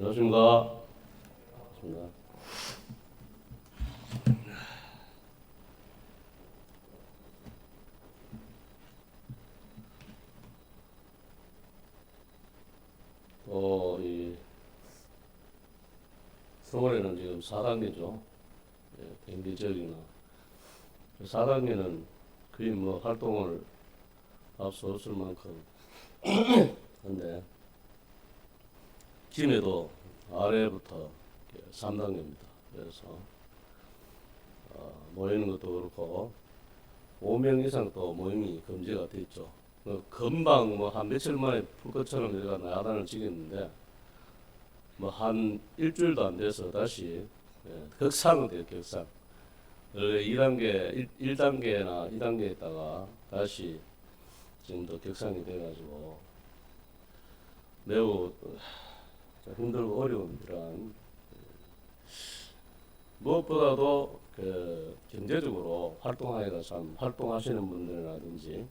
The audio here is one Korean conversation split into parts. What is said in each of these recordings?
안녕하십니까. 반갑습니다. 이 서울에는 지금 4단계죠. 경기 지역이나 4단계는 거의 뭐 활동을 할 수 없을 만큼 한데 김해도 아래부터 3단계입니다. 그래서 모이는 것도 그렇고 5명 이상 또 모임이 금지가 돼 있죠. 금방 뭐 한 며칠 만에 풀 것처럼 우리가 야단을 치겠는데 뭐 한 일주일도 안 돼서 다시 격상은 돼요. 격상. 2단계, 1단계나 2단계에 있다가 다시 지금도 격상이 돼가지고 매우 힘들고 어려운 이러한, 무엇보다도 경제적으로 활동하기가 참, 활동하시는 분들이라든지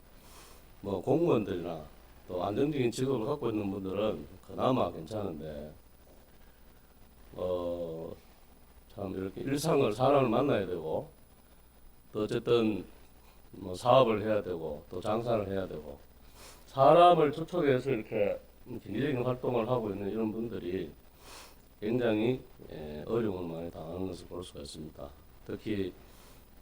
뭐 공무원들이나 또 안정적인 직업을 갖고 있는 분들은 그나마 괜찮은데 참 이렇게 일상을, 사람을 만나야 되고 또 어쨌든 뭐 사업을 해야 되고 또 장사를 해야 되고 사람을 초청해서 이렇게 경제적인 활동을 하고 있는 이런 분들이 굉장히 어려움을 많이 당하는 것을 볼 수가 있습니다. 특히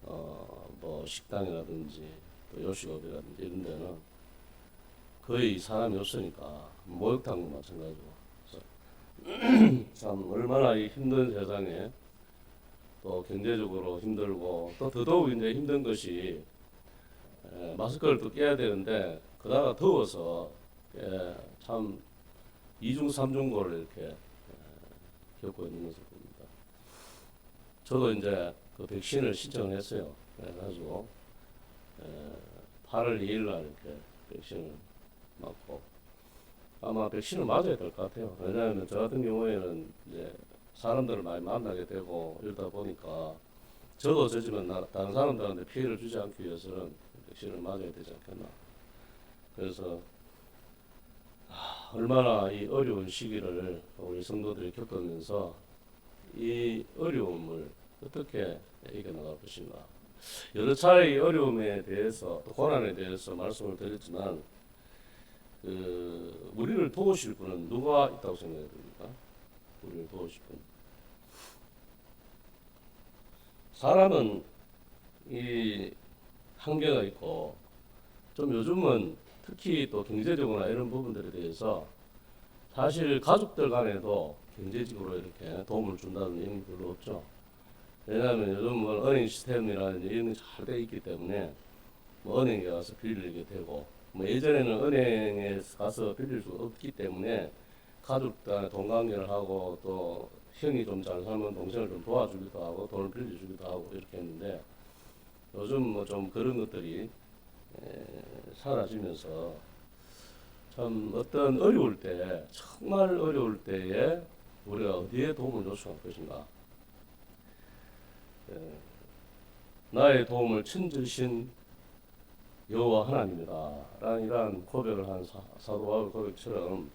뭐 식당이라든지 또 요식업이라든지 이런 데는 거의 사람이 없으니까 목욕탕도 마찬가지고 참 얼마나 이 힘든 세상에 또 경제적으로 힘들고 또 더더욱 이제 힘든 것이 마스크를 또 껴야 되는데 그다가 더워서 참 이중 삼중고를 이렇게 겪고 있는 것을 봅니다. 저도 이제 그 백신을 신청했어요. 그래가지고 8월 2일 날 이렇게 백신을 맞고 아마 백신을 맞아야 될 것 같아요. 왜냐하면 저 같은 경우에는 이제 사람들을 많이 만나게 되고 이러다 보니까 저도 저지만 다른 사람들한테 피해를 주지 않기 위해서는 백신을 맞아야 되지 않겠나. 그래서 얼마나 이 어려운 시기를 우리 성도들이 겪으면서 이 어려움을 어떻게 이겨나갈 것인가. 여러 차례 이 어려움에 대해서 또 고난에 대해서 말씀을 드렸지만 우리를 도우실 분은 누가 있다고 생각이 듭니까? 우리를 도우실 분. 사람은 이 한계가 있고 좀 요즘은 특히 또 경제적으로나 이런 부분들에 대해서 사실 가족들 간에도 경제적으로 이렇게 도움을 준다는 의미 별로 없죠. 왜냐하면 요즘 뭐 은행 시스템이라든지 이런 게 잘 돼 있기 때문에 뭐 은행에 가서 빌리게 되고 뭐 예전에는 은행에 가서 빌릴 수 없기 때문에 가족들 돈 관계를 하고 또 형이 좀 잘 살면 동생을 좀 도와주기도 하고 돈을 빌려주기도 하고 이렇게 했는데 요즘 뭐 좀 그런 것들이 사라지면서 참 어떤 어려울 때, 정말 어려울 때에 우리가 어디에 도움을 요청할 것인가. 나의 도움을 친주신 여호와 하나님이다 라는 이러한 고백을 한 사도 바울 고백처럼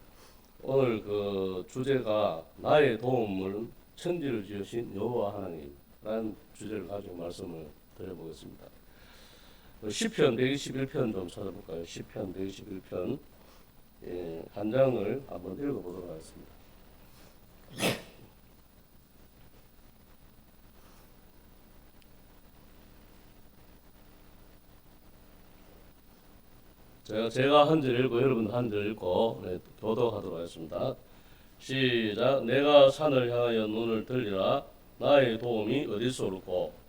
오늘 그 주제가 나의 도움을 천지를 지으신 여호와 하나님이라는 주제를 가지고 말씀을 드려보겠습니다. 시편 121편 좀 찾아볼까요? 시편 121편 한 장을 한번 읽어보도록 하겠습니다. 제가 한 절 읽고 여러분도 한 절 읽고 교도하도록 하겠습니다. 시작. 내가 산을 향하여 눈을 들리라. 나의 도움이 어디서 올고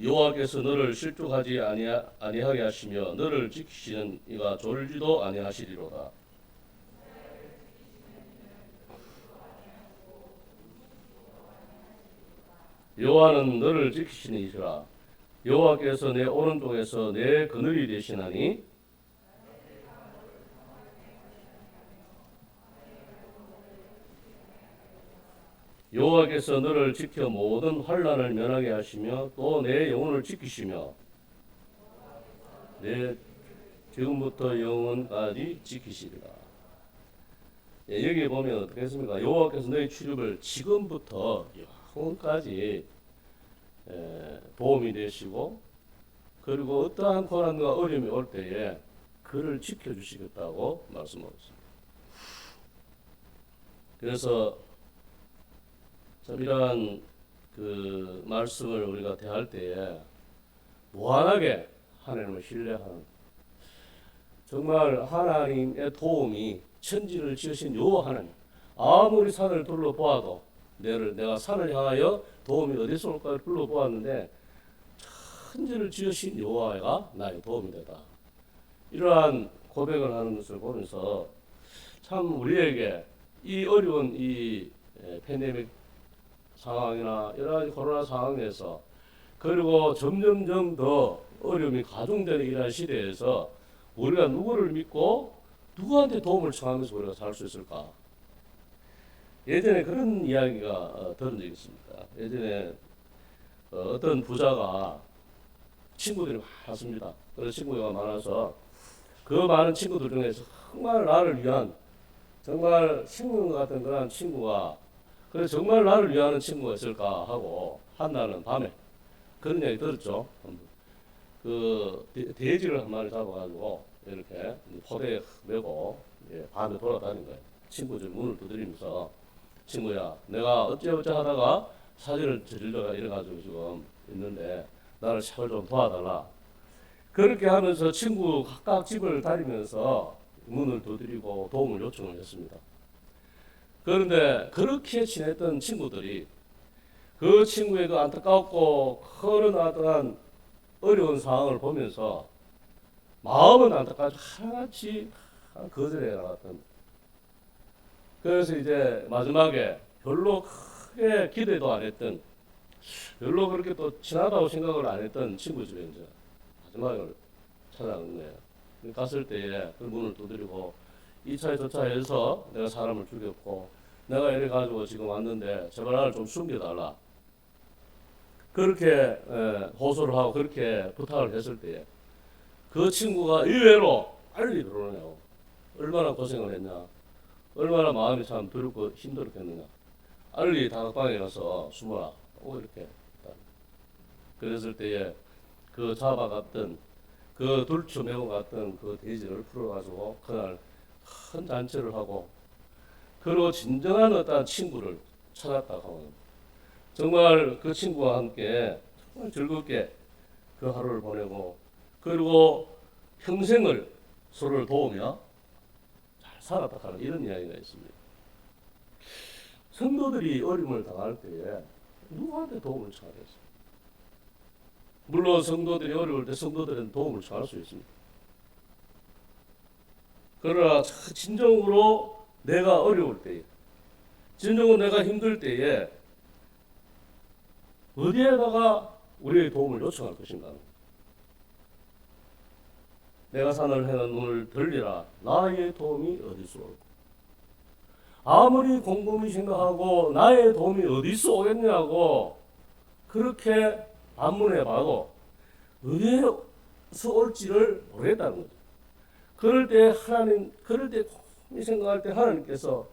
여호와께서 너를 실족하지 아니하게 하시며 너를 지키시는 이가 졸지도 아니하시리로다. 여호와는 너를 지키시는 이시라. 여호와께서 내 오른쪽에서 내 그늘이 되시나니 여호와께서 너를 지켜 모든 환난을 면하게 하시며 또 내 영혼을 지키시며 내 지금부터 영원까지 지키시리라. 예, 여기 보면 어떻게 했습니까? 여호와께서 너희 출입을 지금부터 영원까지 도움이 되시고, 그리고 어떠한 고난과 어려움이 올 때에 그를 지켜주시겠다고 말씀하고 있습니다. 그래서 참 이러한 그 말씀을 우리가 대할 때에 무한하게 하나님을 신뢰하는, 정말 하나님의 도움이, 천지를 지으신 여호와 하나님, 아무리 산을 둘러보아도 내가 산을 향하여 도움이 어디서 올까 둘러보았는데 천지를 지으신 여호와가 나의 도움이 되다. 이러한 고백을 하는 것을 보면서 참 우리에게 이 어려운 이 팬데믹 상황이나 여러 가지 코로나 상황에서, 그리고 점점점 더 어려움이 가중되는 이러한 시대에서 우리가 누구를 믿고 누구한테 도움을 청하면서 우리가 살 수 있을까? 예전에 그런 이야기가 들은 적이 있습니다. 예전에 어떤 부자가 친구들이 많았습니다. 그래서 친구가 많아서 그 많은 친구들 중에서 정말 나를 위한, 정말 친구 같은 그런 친구가, 그래서 정말 나를 위하는 친구가 있을까 하고 한나는 밤에 그런 이야기 들었죠. 그 돼지를 한 마리 잡아가지고 이렇게 포대에 메고 밤에 돌아다닌 거예요. 친구 집 문을 두드리면서, 친구야, 내가 어쩌어쩌 하다가 사진을 저질러가 이래가지고 지금 있는데 나를 제발 좀 도와달라. 그렇게 하면서 친구 각각 집을 다니면서 문을 두드리고 도움을 요청을 했습니다. 그런데 그렇게 지냈던 친구들이 그 친구의 그 안타깝고 그런 어떠한 어려운 상황을 보면서 마음은 안타까워서 하나같이 거절해 나갔던. 그래서 이제 마지막에 별로 크게 기대도 안 했던, 별로 그렇게 또 친하다고 생각을 안 했던 친구 집에 이제 마지막에 찾아간 거예요. 갔을 때에 그 문을 두드리고, 이 차에 저 차에서 내가 사람을 죽였고 내가 이래 가지고 지금 왔는데 제발 나를 좀 숨겨달라. 그렇게 호소를 하고 그렇게 부탁을 했을 때에 그 친구가 의외로 빨리 들어오네요. 얼마나 고생을 했냐, 얼마나 마음이 참 두렵고 힘들었겠느냐. 빨리 다락방에 가서 숨어라. 이렇게. 그랬을 때에 그 잡아갔던, 그 둘쳐 메고 갔던 그 돼지를 풀어가지고 그날 큰 잔치를 하고, 그리고 진정한 어떤 친구를 찾았다고 합니다. 정말 그 친구와 함께 정말 즐겁게 그 하루를 보내고, 그리고 평생을 서로를 도우며 잘 살았다 하는 이런 이야기가 있습니다. 성도들이 어려움을 당할 때에 누구한테 도움을 청하겠어요? 물론 성도들이 어려울 때 성도들은 도움을 청할 수 있습니다. 그러나 진정으로 내가 어려울 때에, 진정으로 내가 힘들 때에 어디에다가 우리의 도움을 요청할 것인가? 내가 산을 해는 눈을 들리라. 나의 도움이 어디서 올까? 아무리 곰곰이 생각하고 나의 도움이 어디서 오겠냐고 그렇게 반문해봐도 어디에서 올지를 모르겠다는 거죠. 그럴 때 곰곰이 생각할 때 하나님께서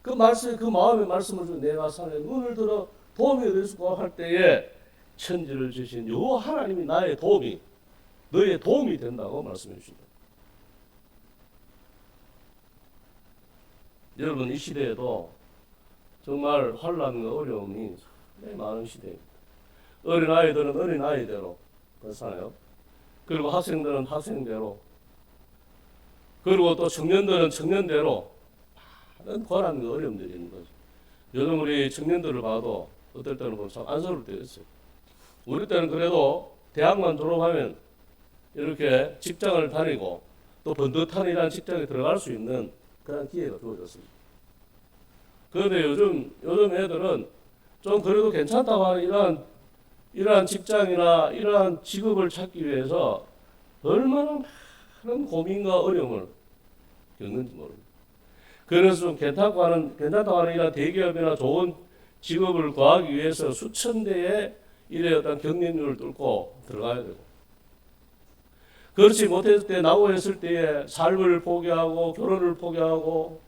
그 말씀, 그 마음의 말씀을 주 내가 산에 눈을 들어 도움이 어디서 할 때에 천지를 지으신 여호와 하나님이 나의 도움이, 너의 도움이 된다고 말씀해 주십니다. 여러분, 이 시대에도 정말 환난과 어려움이 상당히 많은 시대입니다. 어린아이들은 어린아이대로 그렇잖아요. 그리고 학생들은 학생대로, 그리고 또 청년들은 청년대로 많은 고난과 어려움들이 있는 거죠. 요즘 우리 청년들을 봐도 어떨 때는 보면 참 안쓰러울 때가 있어요. 우리 때는 그래도 대학만 졸업하면 이렇게 직장을 다니고 또 번듯한 이런 직장에 들어갈 수 있는 그런 기회가 주어졌습니다. 그런데 요즘 애들은 좀 그래도 괜찮다고 하는 이러한 직장이나 이러한 직업을 찾기 위해서 얼마나 많은 고민과 어려움을 겪는지 모릅니다. 그래서 좀 괜찮다고 하는 이런 대기업이나 좋은 직업을 구하기 위해서 수천 대의 이래 어떤 경쟁률을 뚫고 들어가야 되고, 그렇지 못했을 때 낙오했을 때에 삶을 포기하고 결혼을 포기하고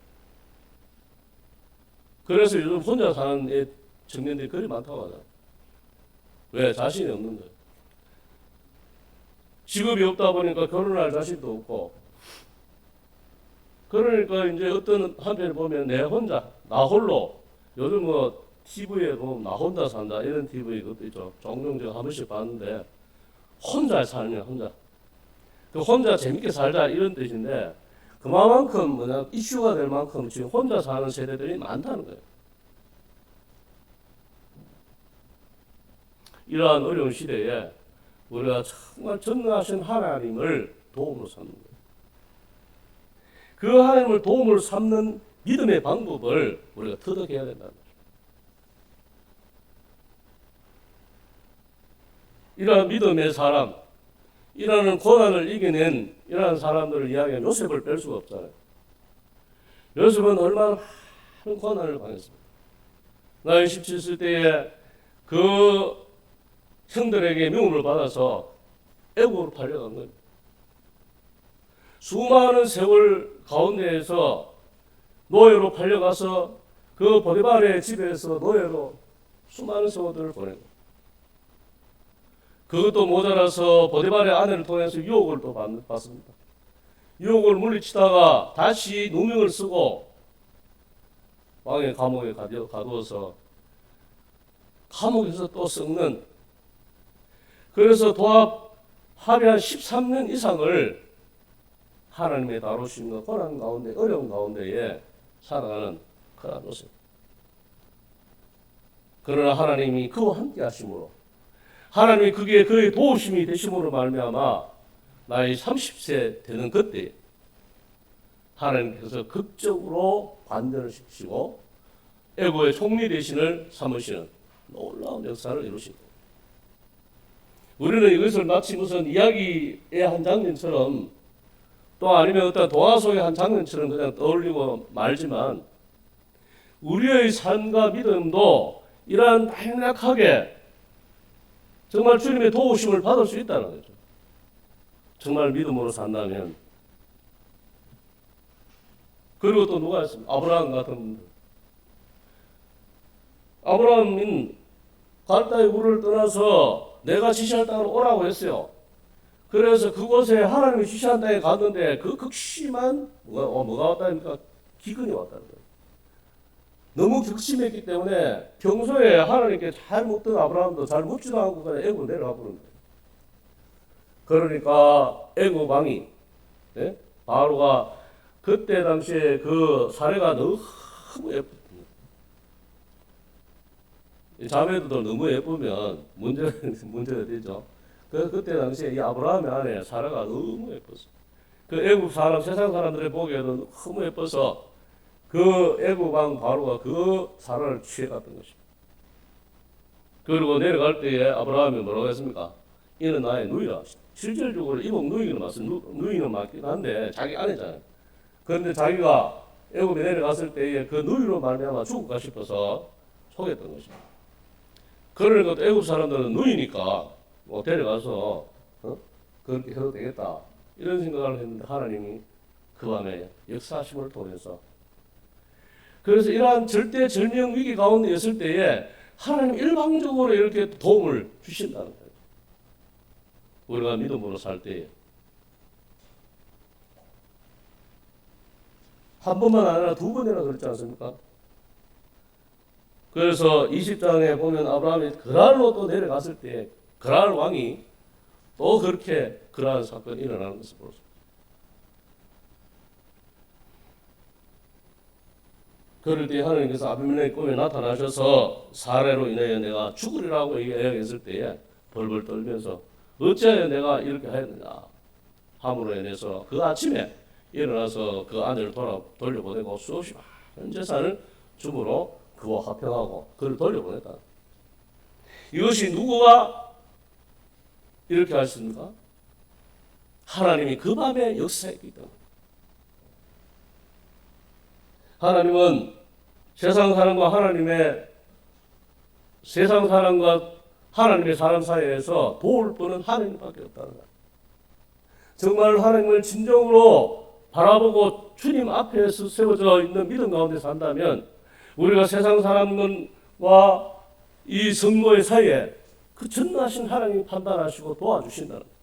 그래서 요즘 혼자 사는 청년들이 그리 많다고 하잖아. 왜? 자신이 없는 거예요. 직업이 없다 보니까 결혼할 자신도 없고 그러니까 이제 어떤 한편에 보면 내 혼자 나 홀로 요즘 뭐 TV에 보면 나 혼자 산다 이런 TV 그것도 있죠. 종종 제가 한 번씩 봤는데 혼자 살면 혼자 그 혼자 재밌게 살자 이런 뜻인데 그만큼 뭐냐 이슈가 될 만큼 지금 혼자 사는 세대들이 많다는 거예요. 이러한 어려운 시대에 우리가 정말 전능하신 하나님을 도움으로 삼는 거예요. 그 하나님을 도움으로 삼는 믿음의 방법을 우리가 터득해야 된다는 거죠. 이러한 믿음의 사람, 이러한 고난을 이겨낸 이러한 사람들을 이야기하면 요셉을 뺄 수가 없잖아요. 요셉은 얼마나 많은 고난을 당했습니다. 나이 17세 때에 그 형들에게 명함을 받아서 애국으로 팔려간 거예요. 수많은 세월 가운데에서 노예로 팔려가서 그 보디발의 집에서 노예로 수많은 세월들을 보내고 그것도 모자라서 보디발의 아내를 통해서 유혹을 또 받습니다. 유혹을 물리치다가 다시 누명을 쓰고 왕의 감옥에 가두어서 감옥에서 또 썩는 그래서 합의 한 13년 이상을 하나님의 다루심과 고난 가운데 어려운 가운데에 살아가는 그런 모습. 그러나 하나님이 그와 함께 하심으로 하나님이 그게 그의 도우심이 되심으로 말미암아 나이 30세 되는 그때 하나님께서 극적으로 반전을 시키시고 애고의 총리 대신을 삼으시는 놀라운 역사를 이루십니다. 우리는 이것을 마치 무슨 이야기의 한 장면처럼 또 아니면 어떤 동화 속의 한 장면처럼 그냥 떠올리고 말지만 우리의 삶과 믿음도 이러한 당연하게 정말 주님의 도우심을 받을 수 있다는 거죠. 정말 믿음으로 산다면. 그리고 또 누가 있습니까? 아브라함 같은 분들. 아브라함은 갈대의 우르를 떠나서 내가 지시할 땅으로 오라고 했어요. 그래서 그곳에 하나님이 지시한 땅에 갔는데 그 극심한 뭐가 왔다니까 기근이 왔다는 거예요. 너무 극심했기 때문에 평소에 하나님께 잘 묻던 아브라함도 잘 묻지도 않고 그냥 애굽 내려가 버린 거예요. 그러니까 애굽 왕이 바로가 그때 당시에 그 사례가 너무 예쁘. 자매들도 너무 예쁘면 문제가 되죠. 그때 당시에 이 아브라함의 아내 사라가 너무 예뻤어. 그 애굽 사람 세상 사람들이 보기에도 너무 예뻐서 그 애굽 왕 바로가 그 사라를 취해갔던 것입니다. 그리고 내려갈 때에 아브라함이 뭐라고 했습니까? 이는 나의 누이라. 실질적으로 이복 누이는 누이는 맞긴 한데 자기 아내잖아요. 그런데 자기가 애굽에 내려갔을 때에 그 누이로 말미암아 죽을까 싶어서 속였던 것입니다. 그러니까 애굽 사람들은 누이니까 뭐 데려가서 그렇게 해도 되겠다 이런 생각을 했는데 하나님이 그 밤에 역사하심을 통해서 그래서 이러한 절대절명 위기 가운데 있을 때에 하나님 일방적으로 이렇게 도움을 주신다는 거예요. 우리가 믿음으로 살 때에 한 번만 아니라 두 번이나 그렇지 않습니까? 그래서 20장에 보면 아브라함이 그랄로 또 내려갔을 때 그랄 왕이 또 그렇게 그러한 사건이 일어나는 것을 볼 수 있습니다. 그럴 때 하나님께서 아비멜렉 꿈에 나타나셔서 사례로 인하여 내가 죽으리라고 이야기했을 때에 벌벌 떨면서 어찌하여 내가 이렇게 하였느냐 함으로 인해서 그 아침에 일어나서 그 아내를 돌려보내고 수없이 많은 재산을 줌으로 그와 화평하고 그를 돌려보냈다. 이것이 누구가 이렇게 하십니까? 하나님이 그 밤에 역사했기 때문에. 하나님은 세상 사람과 하나님의 사람 사이에서 도울 분은 하나님밖에 없다는 거예요. 정말 하나님을 진정으로 바라보고 주님 앞에서 세워져 있는 믿음 가운데 산다면 우리가 세상 사람과 이 성도의 사이에 그 전능하신 하나님이 판단하시고 도와주신다는 거예요.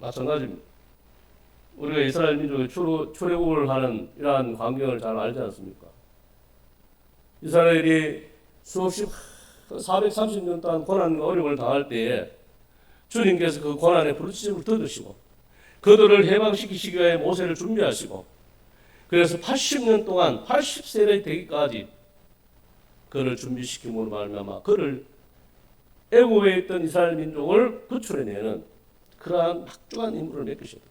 마찬가지입니다. 우리가 이스라엘 민족의 출애굽을 하는 이러한 광경을 잘 알지 않습니까? 이스라엘이 수없이 430년 동안 고난과 어려움을 당할 때에 주님께서 그 고난의 부르짖음을 들으시고 그들을 해방시키시기 위해 모세를 준비하시고 그래서 80년 동안 80세가 되기까지 그를 준비시킴으로 말미암아 그를 애굽에 있던 이스라엘 민족을 구출해내는 그러한 막중한 임무를 맡기셨다.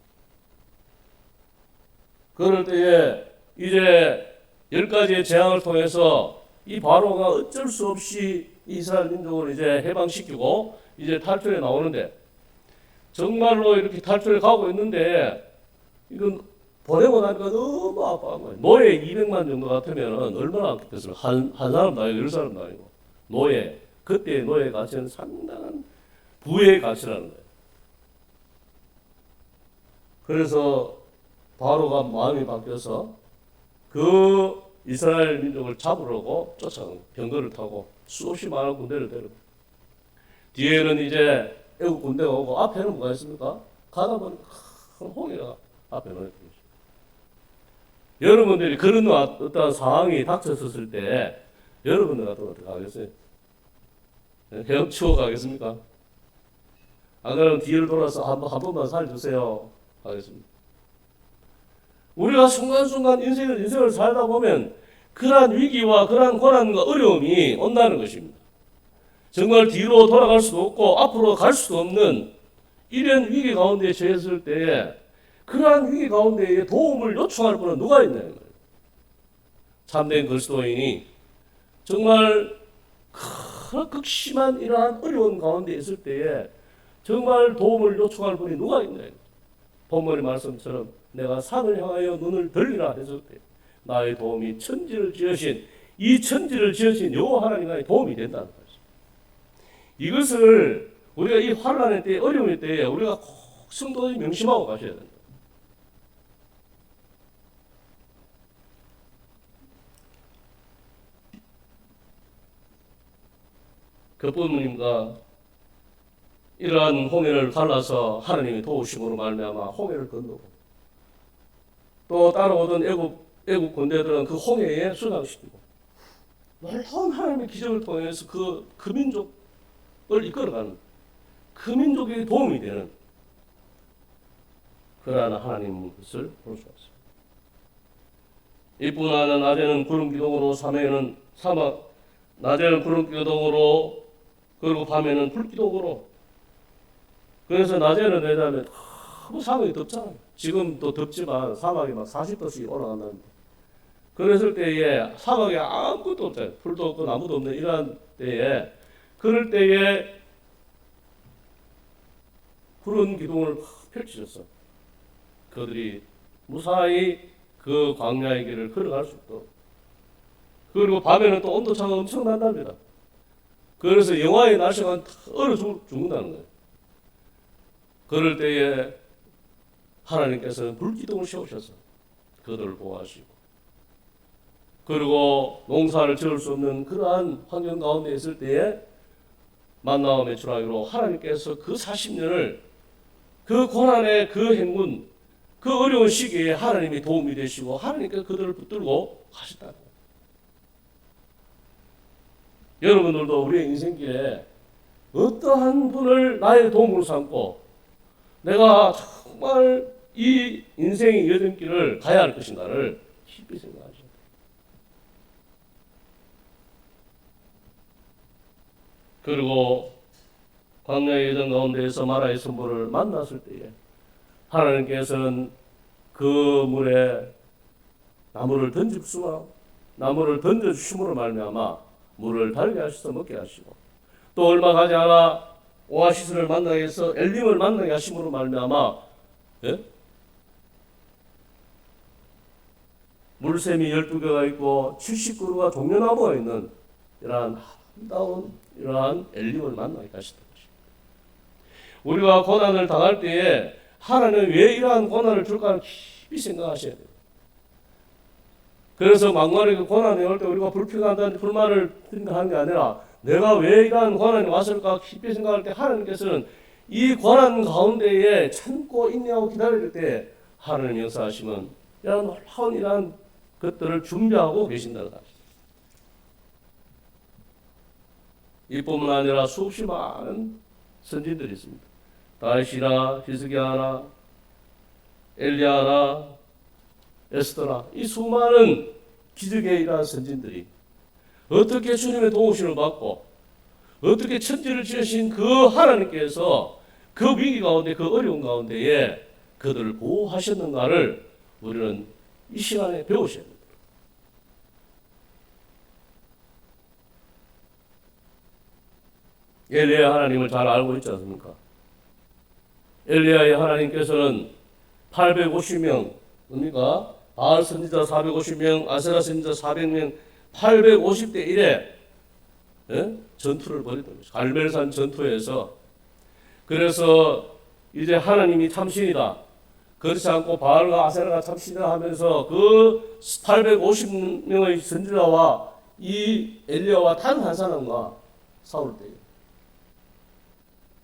그럴 때에 이제 10가지의 재앙을 통해서 이 바로가 어쩔 수 없이 이스라엘 민족을 이제 해방시키고 이제 탈출해 나오는데 정말로 이렇게 탈출해 가고 있는데 이건 보내고 나니까 너무 아파한 거예요. 노예 200만 정도 같으면 얼마나 아팠겠어요. 한 사람도 아니고 10사람도 아니고 노예. 그때의 노예 가치는 상당한 부의 가치라는 거예요. 그래서 바로가 마음이 바뀌어서 그 이스라엘 민족을 잡으려고 쫓아간 병거를 타고 수없이 많은 군대를 데리고 뒤에는 이제 애국 군대가 오고 앞에는 뭐가 있습니까? 가다 보니까 큰 홍해가 앞에 놓여 있습니다. 여러분들이 그런 어떤 상황이 닥쳤을 때 여러분들 같은 어떻게 하겠어요? 헤엄치고 가겠습니까? 안 그러면 뒤를 돌아서 한 번만 살려주세요 하겠습니다. 우리가 순간순간 인생을 살다 보면 그러한 위기와 그러한 고난과 어려움이 온다는 것입니다. 정말 뒤로 돌아갈 수도 없고 앞으로 갈 수도 없는 이런 위기 가운데 처했을 때에 그러한 위기 가운데에 도움을 요청할 분은 누가 있냐는 거예요. 참된 그리스도인이 정말 극심한 이러한 어려운 가운데 있을 때에 정말 도움을 요청할 분이 누가 있냐는 거예요. 본문의 말씀처럼 내가 산을 향하여 눈을 들리라 했을 때 나의 도움이 천지를 지으신 이 천지를 지으신 여호와 하나님의 도움이 된다는 거죠. 이것을 우리가 이 환난의 때 어려움의 때에 우리가 꼭 성도들이 명심하고 가셔야 된다. 그뿐입니다. 이러한 홍해를 갈라서 하나님이 도우심으로 말미암아 홍해를 건너고 또 따라오던 애국 군대들은 그 홍해에 순항시키고 놀라운 하나님의 기적을 통해서 그 민족을 이끌어가는 그 민족에게 도움이 되는 그러한 하나님의 것을 볼 수 있습니다. 이뿐 아니라 낮에는 구름 기둥으로 낮에는 구름 기둥으로 그리고 밤에는 불 기둥으로 그래서 낮에는 왜냐하면 너무 사막이 덥잖아요. 지금 또 덥지만 사막이 막 40도씩 올라간다는데 그랬을 때에 사막에 아무것도 없잖아요. 풀도 없고 나무도 없는 이러한 때에 그럴 때에 푸른 기둥을 펼치셨어. 그들이 무사히 그 광야의 길을 걸어갈 수 있도록. 그리고 밤에는 또 온도차가 엄청난답니다. 그래서 영하의 날씨가 얼어 죽는다는 거예요. 그럴 때에 하나님께서는 불기둥을 세우셔서 그들을 보호하시고 그리고 농사를 지을 수 없는 그러한 환경 가운데 있을 때에 만나와 메추라기로 하나님께서 그 40년을 그 고난의 그 행군 그 어려운 시기에 하나님이 도움이 되시고 하나님께서 그들을 붙들고 가셨다는 거예요. 여러분들도 우리의 인생길에 어떠한 분을 나의 도움으로 삼고 내가 정말 이 인생의 여정길을 가야 할 것인가를 깊이 생각하셔야 돼요. 그리고 광야의 여정 가운데에서 마라의 선보를 만났을 때에 하나님께서는 그 물에 나무를 던져주심으로 말미암아 물을 달게 하셔서 먹게 하시고 또 얼마 가지 않아 오아시스를 만나게 해서 엘림을 만나게 하심으로 말미암아 물샘이 12개가 있고 70그루가 종려나무가 있는 이러한 아름다운 이러한 엘림을 만나게 하셨던 것입니다. 우리가 고난을 당할 때에 하나님은 왜 이러한 고난을 줄까 깊이 생각하셔야 돼요. 그래서 막말에 그 고난이 올 때 우리가 불평한다는 불만을 하는 게 아니라 내가 왜 이러한 고난이 왔을까 깊이 생각할 때 하나님께서는 이 고난 가운데에 참고 인내하고 기다릴 때 하나님 역사하시면 이러한 놀라운 이러한 것들을 준비하고 계신다는 사실. 이뿐만 아니라 수없이 많은 선지들이 있습니다. 다윗이나 히스기야나 엘리야나 에스더나 이 수많은 기적의 이러한 선진들이 어떻게 주님의 도우심을 받고 어떻게 천지를 지으신 그 하나님께서 그 위기 가운데 그 어려운 가운데에 그들을 보호하셨는가를 우리는 이 시간에 배우셔야 됩니다. 엘리야 하나님을 잘 알고 있지 않습니까? 엘리야의 하나님께서는 850명 뭡니까? 바알 선지자 450명, 아세라 선지자 400명, 850대 1에 전투를 벌였던 것이죠. 갈멜산 전투에서. 그래서 이제 하나님이 참신이다. 그렇지 않고 바알과 아세라가 참신이다 하면서 그 850명의 선지자와 이 엘리야와 단 한 사람과 싸울 때에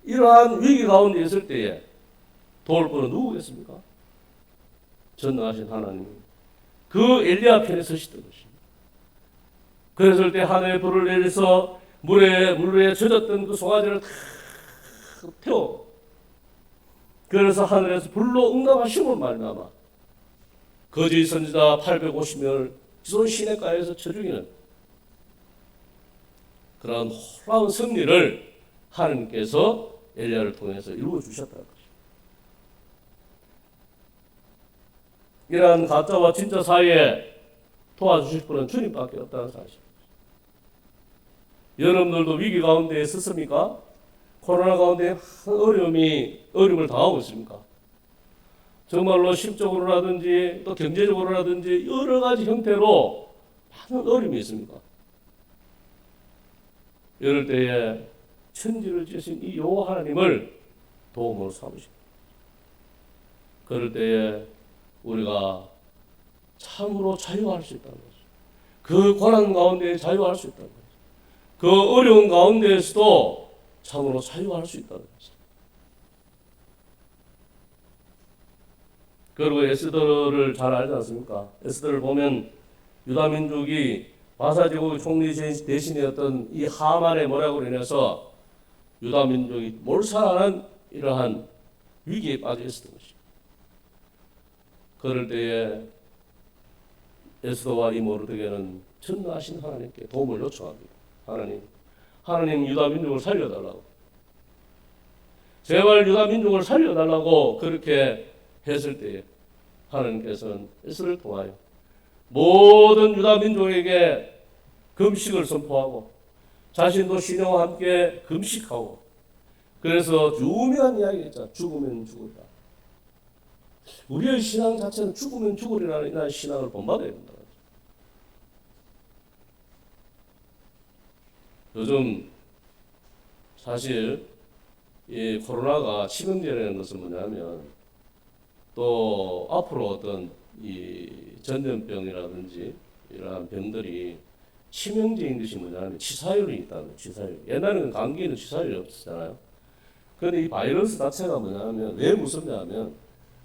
이러한 위기 가운데 있을 때에 도울 분은 누구겠습니까? 전능하신 하나님. 그 엘리야 편에 서시던 것입니다. 그랬을 때 하늘의 불을 내려서 물에 젖었던 그 송아지를 다 태워. 그래서 하늘에서 불로 응답하심을 말미암아 거짓 선지자 850명을 기존 시냇가에서 쳐 죽이는 그런 놀라운 승리를 하나님께서 엘리야를 통해서 이루어 주셨다는 것입니다. 이러한 가짜와 진짜 사이에 도와주실 분은 주님밖에 없다는 사실. 여러분들도 위기 가운데 있었습니까? 코로나 가운데 어려움을 당하고 있습니까? 정말로 심적으로라든지 또 경제적으로라든지 여러 가지 형태로 많은 어려움이 있습니까? 이럴 때에 천지를 지으신 이 여호와 하나님을 도움으로 삼으십니다. 그럴 때에 우리가 참으로 자유할 수 있다는 거죠. 그 고난 가운데 자유할 수 있다는 거죠. 그 어려운 가운데에서도 참으로 자유할 수 있다는 거죠. 그리고 에스더를 잘 알지 않습니까? 에스더를 보면 유다 민족이 바사제국 총리 대신이었던 이 하만의 모략으로 인해서 유다 민족이 몰살하는 이러한 위기에 빠져 있었던 것입니다. 그럴 때에 에스더와 이 모르드게는 전능하신 하나님께 도움을 요청합니다. 하나님 유다 민족을 살려달라고. 제발 유다 민족을 살려달라고 그렇게 했을 때에 하나님께서는 에스더를 통하여 모든 유다 민족에게 금식을 선포하고 자신도 신령과 함께 금식하고 그래서 유명한 이야기가 있잖아. 죽으면 죽을까. 우리의 신앙 자체는 죽으면 죽으리라는 이런 신앙을 본받아야 된다. 요즘 사실 이 코로나가 치명적이라는 것은 뭐냐면 또 앞으로 어떤 이 전염병이라든지 이러한 병들이 치명적인 것이 뭐냐면 치사율이 있다는 치사율. 옛날에는 감기는 치사율이 없었잖아요. 그런데 이 바이러스 자체가 뭐냐면 왜 무섭냐면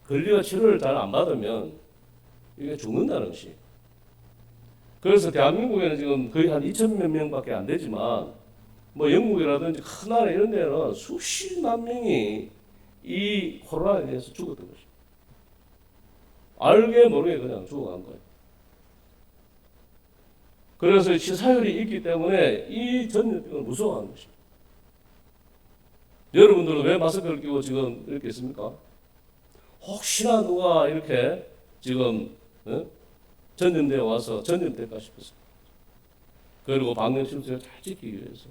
걸리가 치료를 잘 안 받으면 이게 죽는다는 것이. 그래서 대한민국에는 지금 거의 한 2,000몇 명밖에 안 되지만 뭐 영국이라든지 큰 나라 이런 데는 수십만 명이 이 코로나에 대해서 죽었던 것입니다. 알게 모르게 그냥 죽어간 거예요. 그래서 치사율이 있기 때문에 이 전염병을 무서워하는 것입니다. 여러분들은 왜 마스크를 끼고 지금 이렇게 있습니까? 혹시나 누가 이렇게 지금 전염되어 와서 전염될까 싶어서. 그리고 방역수칙을 잘 지키기 위해서.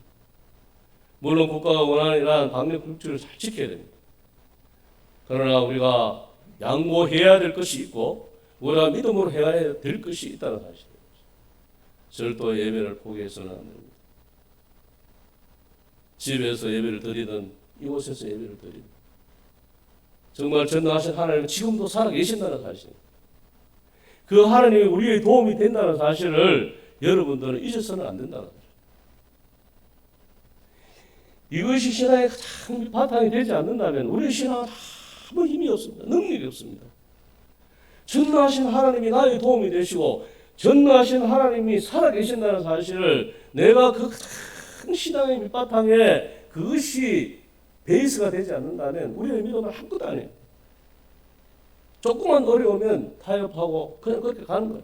물론 국가가 원하는 이러한 방역수칙을 잘 지켜야 됩니다. 그러나 우리가 양보해야 될 것이 있고 우리가 믿음으로 해야 될 것이 있다는 사실입니다. 절도 예배를 포기해서는 안 됩니다. 집에서 예배를 드리든 이곳에서 예배를 드리든 정말 전능하신 하나님은 지금도 살아계신다는 사실, 그 하나님이 우리의 도움이 된다는 사실을 여러분들은 잊어서는 안 된다는 거죠. 이것이 신앙의 가장 바탕이 되지 않는다면 우리의 신앙은 아무 힘이 없습니다. 능력이 없습니다. 전능하신 하나님이 나의 도움이 되시고 전능하신 하나님이 살아계신다는 사실을 내가 그 큰 신앙의 밑바탕에 그것이 베이스가 되지 않는다면 우리의 믿음은 아무것도 아니에요. 조금만 어려우면 타협하고 그냥 그렇게 가는 거예요.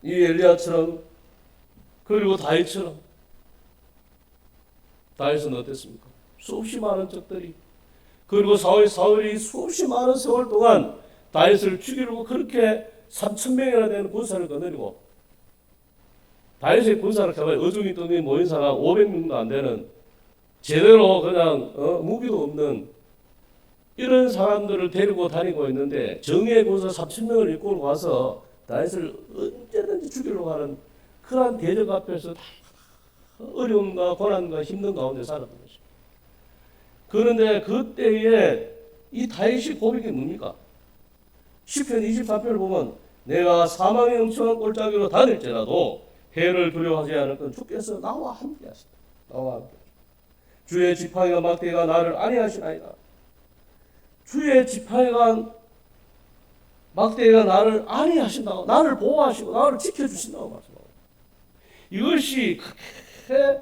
이 엘리야처럼, 그리고 다윗처럼. 다윗은 어땠습니까? 수없이 많은 적들이, 그리고 사울이 수없이 많은 세월 동안 다윗을 죽이려고 그렇게 3,000명이나 되는 군사를 거느리고, 다윗의 군사를 가봐야 어중이 뚱이 모인 사람 500명도 안 되는, 제대로 그냥 무기도 없는 이런 사람들을 데리고 다니고 있는데, 정예의 군사 3,000명을 이끌고 와서 다윗을 언제든지 죽이려고 하는 그러한 대적 앞에서 어려움과 고난과 힘든 가운데 살았던 것입니다. 그런데 그때에 이 다윗의 고백이 뭡니까? 시편 24편을 보면 내가 사망의 엄청난 골짜기로 다닐지라도 해를 두려워하지 않을 건 주께서 나와 함께 하시다. 나와 함께. 주의 지팡이와 막대기가 나를 안위하시나이다. 주의 지팡이가 막대기가 나를 안위하신다고, 나를 보호하시고 나를 지켜주신다고 말씀합니다. 이것이 크게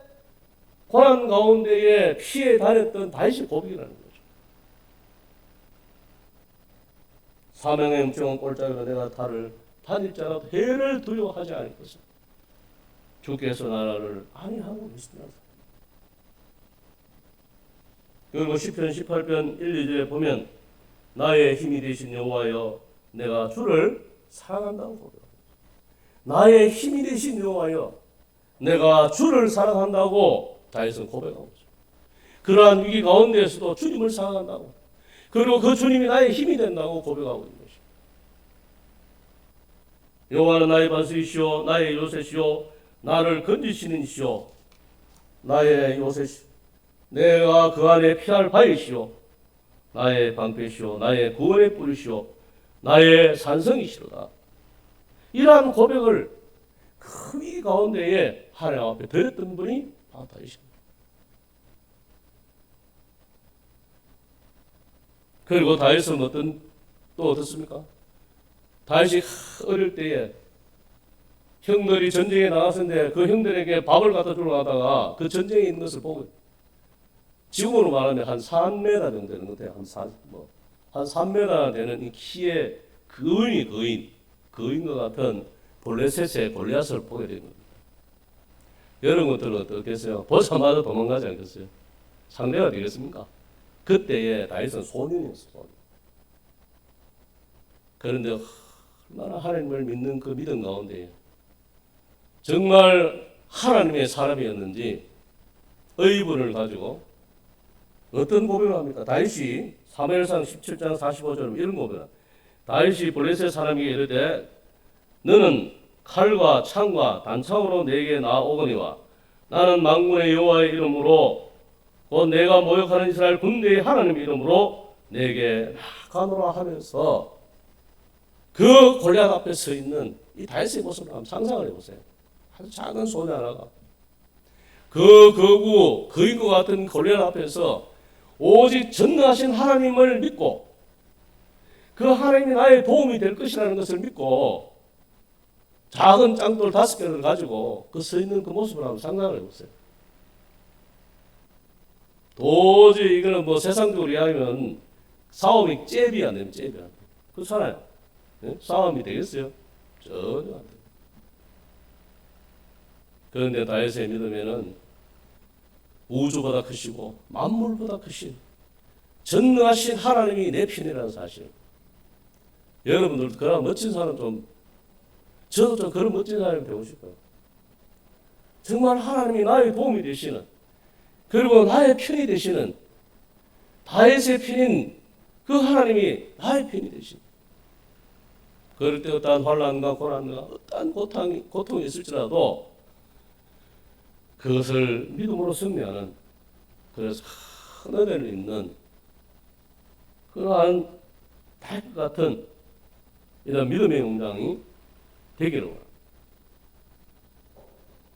고난 가운데에 피해 다녔던 다윗의 고백이라는 거죠. 사명의 엄청난 골짜기로 내가 다닐지라도 해를 두려워하지 않을 것을 주께서 나를 안위하고 계신다. 그리고 시편 18편 1, 2절에 보면 나의 힘이 되신 여호와여 내가 주를 사랑한다고 고백합니다. 나의 힘이 되신 여호와여 내가 주를 사랑한다고 다윗은 고백하고 있습니다. 그러한 위기 가운데에서도 주님을 사랑한다고, 그리고 그 주님이 나의 힘이 된다고 고백하고 있는 것입니다. 여호와는 나의 반석이시오 나의 요새시오 나를 건지시는 이시오 나의 요새시오 내가 그 안에 피할 바위시오 나의 방패시오 나의 구원의 뿌리시오 나의 산성이시로다. 이러한 고백을 그 위기 가운데에 하나님 앞에 드렸던 분이 바로 다윗입니다. 그리고 다윗은 또 어떻습니까? 다윗이 어릴 때에 형들이 전쟁에 나갔었는데 그 형들에게 밥을 갖다 주러 가다가 그 전쟁에 있는 것을 보고, 지금으로 말하면 한 3m 정도 되는 것 같아요. 한 3m 되는 이 키의 거인과 같은 블레셋의 골리앗을 보게 된 겁니다. 여러분들은 어떻겠어요? 보자마자 도망가지 않겠어요? 상대가 되겠습니까? 그때에 다윗은 소년이었어요. 그런데 얼마나 하나님을 믿는 그 믿음 가운데 정말 하나님의 사람이었는지 의분을 가지고 어떤 고백을 합니까? 다윗이 사무엘상 17장 45절 이런 고백을, 다윗이 블레셋 사람에게 이르되 너는 칼과 창과 단창으로 내게 나오거니와 나는 만군의 여호와의 이름으로 곧 내가 모욕하는 이스라엘 군대의 하나님 이름으로 내게 나가노라 하면서 그 골리앗 앞에 서 있는 이 다윗의 모습을 한번 상상을 해보세요. 아주 작은 소녀 하나가 그 거구 거인과 같은 골리앗 앞에서 오직 전능하신 하나님을 믿고 그 하나님이 나의 도움이 될 것이라는 것을 믿고 작은 짱돌 5개를 가지고 그 서 있는 그 모습을 한번 상상을 해보세요. 도저히 이거는 세상적으로 이야기하면 싸움이 잽이 안 되면 잽이 안 돼요. 그렇잖아요. 네? 싸움이 되겠어요? 전혀 안 돼요. 그런데 다윗의 믿음에는 우주보다 크시고 만물보다 크신 전능하신 하나님이 내 편이라는 사실. 여러분들도 그런 멋진 사람 저도 좀 그런 멋진 사람이 되고 싶어요. 정말 하나님이 나의 도움이 되시는, 그리고 나의 편이 되시는, 다윗의 편인 그 하나님이 나의 편이 되시는. 그럴 때 어떠한 환난과 고난과 어떠한 고통이 있을지라도 그것을 믿음으로 승리하는, 그래서 큰 은혜를 입는 그러한 달것 같은 이런 믿음의 영장이 되기를 원합니다.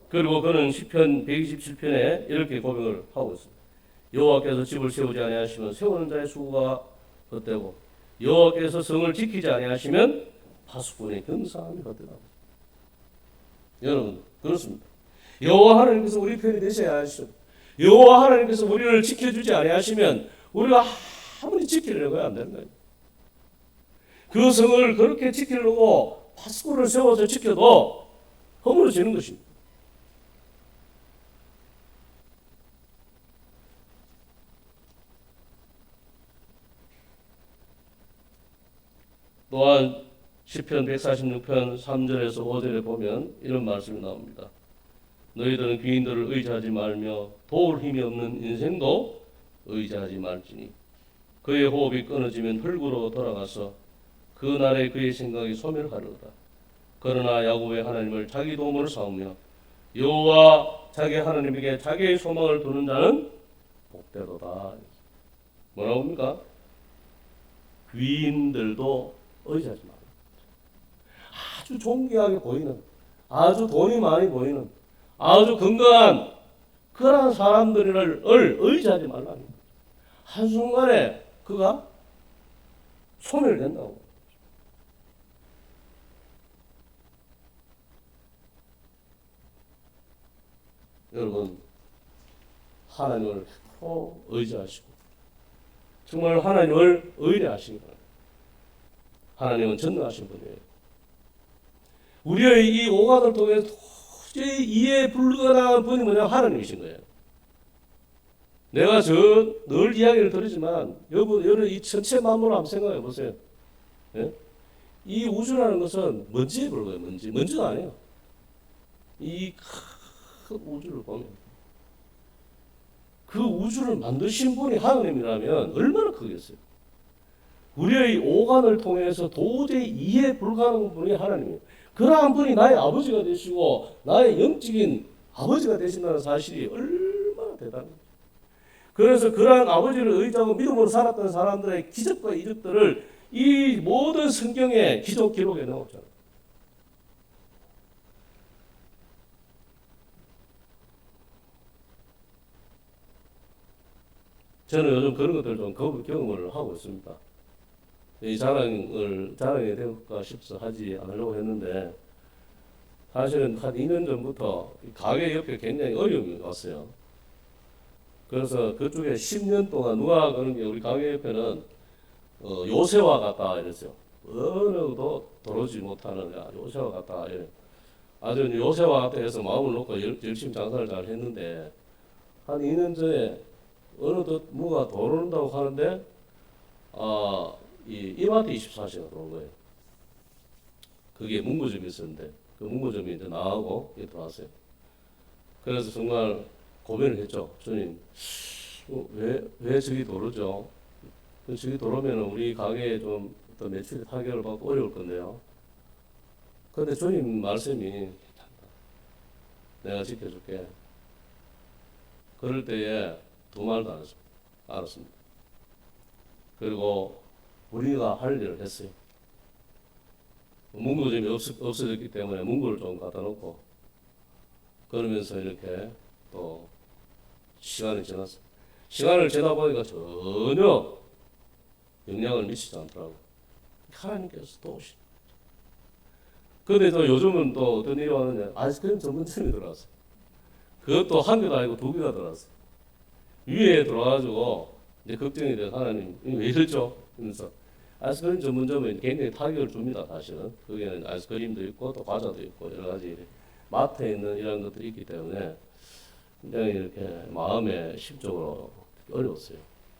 그리고 그는 시편 127편에 이렇게 고백을 하고 있습니다. 여호와께서 집을 세우지 아니하시면 세우는 자의 수고가 헛되고 여호와께서 성을 지키지 아니하시면 파수꾼의 경사함이 헛되다. 여러분 그렇습니다. 여호와 하나님께서 우리 편이 되셔야 하시오. 여호와 하나님께서 우리를 지켜주지 아니하시면 우리가 아무리 지키려고 안 되는 거예요. 그 성을 그렇게 지키려고 파수꾼을 세워서 지켜도 허물어지는 것입니다. 또한 시편 146편 3절에서 5절에 보면 이런 말씀이 나옵니다. 너희들은 귀인들을 의지하지 말며 도울 힘이 없는 인생도 의지하지 말지니 그의 호흡이 끊어지면 흙으로 돌아가서 그날에 그의 생각이 소멸하리로다. 그러나 야곱의 하나님을 자기 도움으로 삼으며 여호와 자기 하나님에게 자기의 소망을 두는 자는 복되도다. 뭐라고 합니까? 귀인들도 의지하지 말라. 아주 존귀하게 보이는, 아주 돈이 많이 보이는, 아주 건강한 그러한 사람들을 의지하지 말라. 한순간에 그가 소멸된다고. 여러분 하나님을 100% 의지하시고 정말 하나님을 의뢰하시기 바랍니다. 하나님은 전능하신 분이에요. 우리의 이 오간을 통해 도저히 이해 불가능한 분이 뭐냐? 하나님이신 거예요. 내가 늘 이야기를 드리지만 여러분 이 전체 만물을 한번 생각해 보세요. 예? 이 우주라는 것은 먼지에 불과해요. 먼지가 아니에요. 이 큰 우주를 보면 그 우주를 만드신 분이 하나님이라면 얼마나 크겠어요. 우리의 오간을 통해서 도저히 이해 불가능한 분이 하나님이에요. 그러한 분이 나의 아버지가 되시고 나의 영적인 아버지가 되신다는 사실이 얼마나 대단해요. 그래서 그러한 아버지를 의지하고 믿음으로 살았던 사람들의 기적과 이적들을 이 모든 성경의 기적 기록에 나오잖아요. 저는 요즘 그런 것들 좀 경험을 하고 있습니다. 이 자랑이 될까 싶어서 하지 않으려고 했는데, 사실은 한 2년 전부터 가게 옆에 굉장히 어려움이 왔어요. 그래서 그쪽에 10년 동안 누가 그런 게 우리 가게 옆에는 요새와 같다 이랬어요. 어느도 도로지 못하는 요새와 같다. 아주 요새와 같다 해서 마음을 놓고 열심히 장사를 잘 했는데, 한 2년 전에 어느덧 뭐가 들어온다고 하는데 이 이마트 24시가 들어온 거예요. 그게 문구점이 있었는데 그 문구점이 이제 나가고 들어왔어요. 그래서 정말 고민을 했죠. 주님, 왜 저기 도르죠? 저기 도르면 우리 가게에 좀 또 매출 타격을 받고 어려울 건데요. 그런데 주님 말씀이 내가 지켜줄게. 그럴 때에 두 말도 안 했습니다. 알았습니다. 그리고 우리가 할 일을 했어요. 문구점이 없어졌기 때문에 문구를 좀 갖다 놓고 그러면서 이렇게 또 시간이 지났어요. 시간을 지나 보니까 전혀 영향을 미치지 않더라고요. 하나님께서 도우시. 그런데 또 요즘은 또 어떤 일이 왔느냐? 아이스크림 전문점이 들어왔어요. 그것도 한 개도 아니고 두 개가 들어왔어요. 위에 들어와가지고 이제 걱정이 돼서 하나님 왜 이러죠? 그래서 아이스크림 전문점은 굉장히 타격을 줍니다. 사실은 거기에는 아이스크림도 있고 또 과자도 있고 여러 가지 마트에 있는 이런 것들이 있기 때문에 굉장히 이렇게 마음에 심적으로 어려웠어요.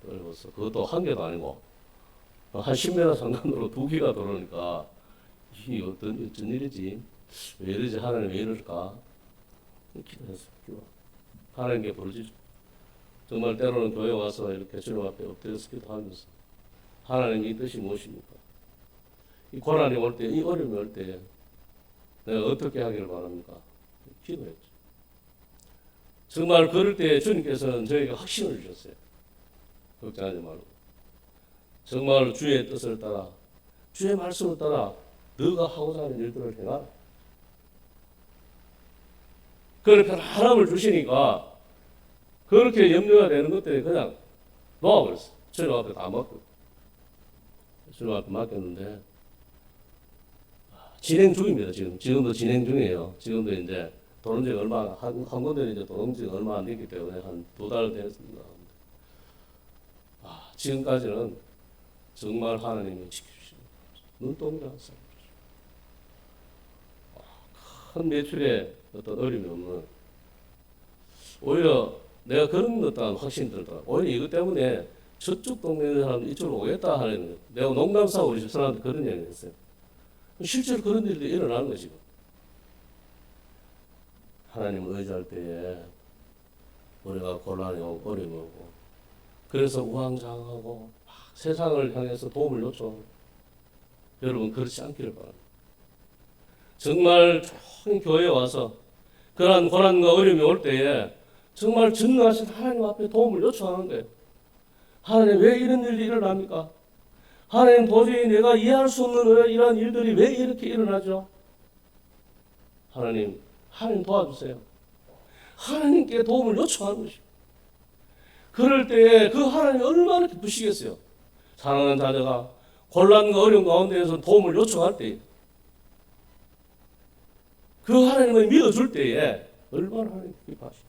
어려웠어. 그것도 한 개도 아니고 한 10m 상간으로 두 개가 들어오니까 이 어떤 일이지? 왜 이러지? 하나님 왜 이럴까? 기도했어요. 기도. 하나님께 부르짖죠. 정말 때로는 교회 와서 이렇게 주님 앞에 엎드려서 기도하면서 하나님 이 뜻이 무엇입니까? 이 고난이 올 때, 이 어려움이 올 때 내가 어떻게 하기를 바랍니까? 기도했죠. 정말 그럴 때 주님께서는 저에게 확신을 주셨어요. 걱정하지 말고. 정말 주의 뜻을 따라, 주의 말씀을 따라 너가 하고자 하는 일들을 행하라. 그런 편안함을 주시니까 그렇게 염려가 되는 것들이 그냥 놓아버렸어요. 주님 앞에 다 맡고. 주님 앞에 맡겼는데 진행 중입니다. 지금도 진행 중이에요. 지금도 이제 도는 지 얼마 한 군데는 이제 도는 지 얼마 안 됐기 때문에 한 2달 됐습니다. 지금까지는 정말 하나님이 지켜주시는 눈동자 하세요. 큰 매출에 어떤 어려움이 없는, 오히려 내가 그런 어떤 확신이 들더라. 오히려 이것 때문에 저쪽 동네 사람 이쪽으로 오겠다 하는 거예요. 내가 농담사고 우리 집사람한테 그런 얘기를 했어요. 실제로 그런 일들이 일어나는 거지. 하나님을 의지할 때에 우리가 곤란이 오고 어려움이 오고, 그래서 우왕좌왕하고 세상을 향해서 도움을 요청하고, 여러분 그렇지 않기를 바랍니다. 정말 좋은 교회에 와서 그러한 고난과 어려움이 올 때에 정말 전능하신 하나님 앞에 도움을 요청하는 거예요. 하나님 왜 이런 일이 일어납니까? 하나님 도저히 내가 이해할 수 없는 이러한 일들이 왜 이렇게 일어나죠? 하나님 도와주세요. 하나님께 도움을 요청하는 것이죠. 그럴 때에 그 하나님이 얼마나 기쁘시겠어요. 사랑하는 자녀가 곤란과 어려운 가운데에서 도움을 요청할 때, 그 하나님을 믿어줄 때에 얼마나 하나님이 기뻐하시겠어요.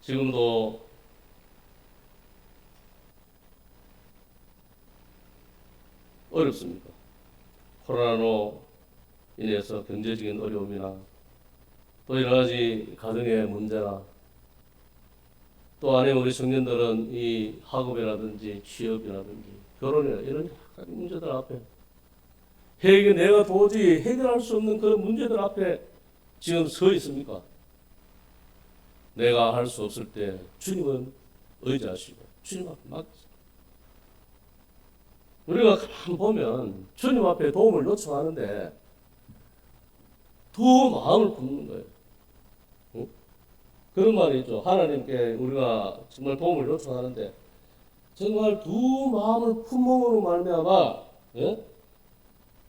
지금도 어렵습니까? 코로나로 인해서 경제적인 어려움이나 또 여러 가지 가정의 문제나, 또 아니면 우리 청년들은 이 학업이라든지 취업이라든지 결혼이나 이런 여러 가지 문제들 앞에 내가 도저히 해결할 수 없는 그런 문제들 앞에 지금 서 있습니까? 내가 할 수 없을 때 주님은 의지하시고 주님 앞에 맡기세요. 우리가 가만 보면 주님 앞에 도움을 요청하는데 두 마음을 품는 거예요. 응? 그런 말이 있죠. 하나님께 우리가 정말 도움을 요청하는데 정말 두 마음을 품음으로 말미암아, 예?